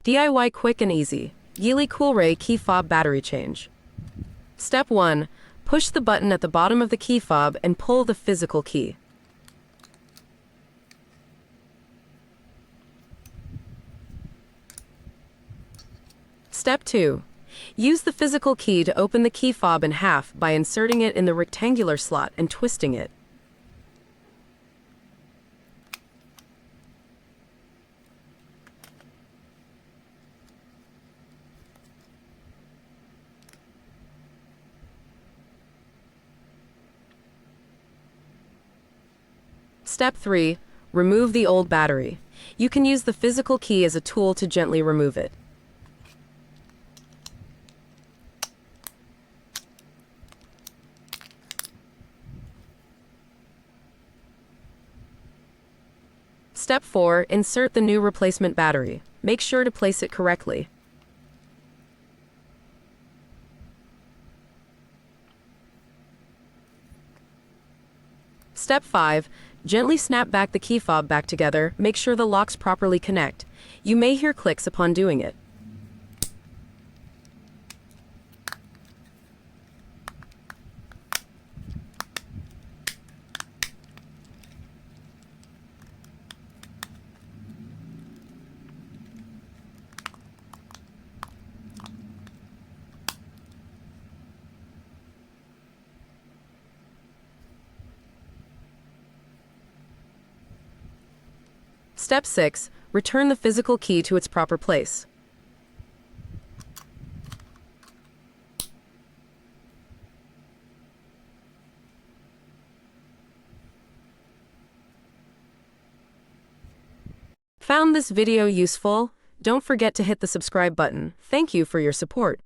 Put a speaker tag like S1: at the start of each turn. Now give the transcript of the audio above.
S1: DIY quick and easy. GEELY key fob battery change. Step 1. Push the button at the bottom of the key fob and pull the physical key. Step 2. Use the physical key to open the key fob in half by inserting it in the rectangular slot and twisting it. Step 3. Remove the old battery. You can use the physical key as a tool to gently remove it. Step 4. Insert the new replacement battery. Make sure to place it correctly. Step 5. Gently snap back the key fob back together. Make sure the locks properly connect. You may hear clicks upon doing it. Step 6. Return the physical key to its proper place. Found this video useful? Don't forget to hit the subscribe button. Thank you for your support.